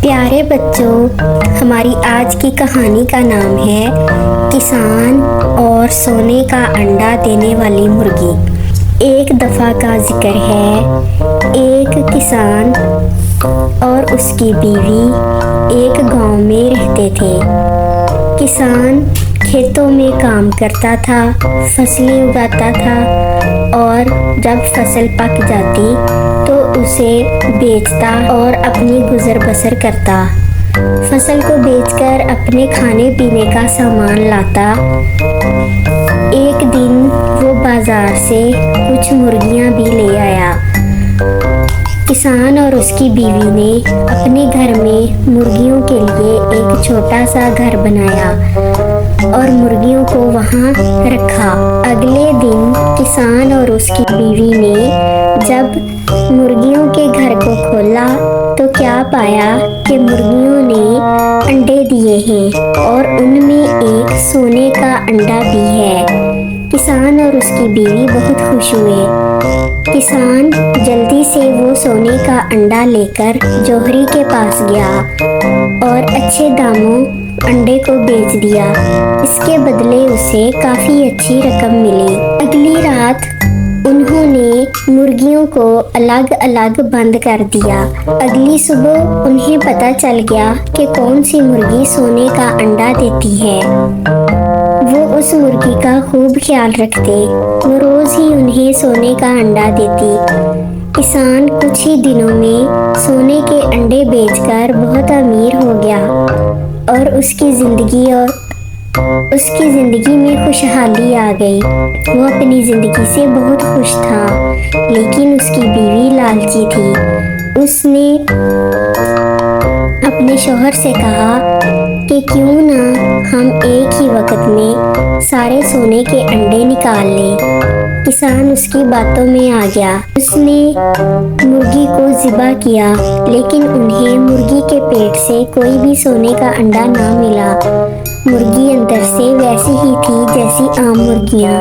پیارے بچوں، ہماری آج کی کہانی کا نام ہے کسان اور سونے کا انڈا دینے والی مرغی۔ ایک دفعہ کا ذکر ہے، ایک کسان اور اس کی بیوی ایک گاؤں میں رہتے تھے۔ کسان کھیتوں میں کام کرتا تھا، فصلیں اگاتا تھا اور جب فصل پک جاتی تو اسے بیچتا اور اپنی گزر بسر کرتا۔ فصل کو بیچ کر اپنے کھانے پینے کا سامان لاتا۔ ایک دن وہ بازار سے کچھ مرغیاں بھی لے آیا۔ کسان اور اس کی بیوی نے اپنے گھر میں مرغیوں کے لیے ایک چھوٹا سا گھر بنایا اور مرغیوں کو وہاں رکھا۔ اگلے دن کسان اور اس کی بیوی نے جب مرغیوں کے گھر کو کھولا تو کیا پایا کہ مرغیوں نے انڈے دیے ہیں اور ان میں ایک سونے کا انڈا بھی ہے۔ کسان اور اس کی بیوی بہت خوش ہوئے۔ کسان جلدی سے وہ سونے کا انڈا لے کر جوہری کے پاس گیا اور اچھے داموں انڈے کو بیچ دیا۔ اس کے بدلے اسے کافی اچھی رقم ملی۔ اگلی رات انہوں نے مرغیوں کو الگ الگ بند کر دیا۔ اگلی صبح انہیں پتہ چل گیا کہ کون سی مرغی سونے کا انڈا دیتی ہے۔ وہ اس مرغی کا خوب خیال رکھتے، وہ روز ہی انہیں سونے کا انڈا دیتی۔ کسان کچھ ہی دنوں میں سونے کے انڈے بیچ کر بہت امیر ہو گیا اور اس کی زندگی میں خوشحالی آ گئی۔ وہ اپنی زندگی سے بہت خوش تھا، لیکن اس کی بیوی لالچی تھی۔ اس نے اپنے شوہر سے کہا کہ کیوں نہ ہم ایک ہی وقت میں سارے سونے کے انڈے نکال لیں۔ کسان اس کی باتوں میں آ گیا۔ اس نے مرغی کو ذبح کیا، لیکن انہیں مرغی کے پیٹ سے کوئی بھی سونے کا انڈا نہ ملا۔ مرغی اندر سے ویسی ہی تھی جیسی عام مرغیاں۔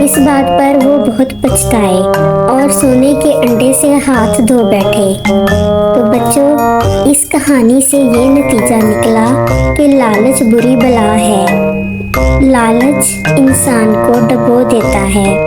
اس بات پر وہ بہت پچھتائے اور سونے کے انڈے سے ہاتھ دھو بیٹھے۔ تو بچوں، اس کہانی سے یہ نتیجہ نکلا کہ لالچ بری بلا ہے۔ لالچ انسان کو ڈبو دیتا ہے۔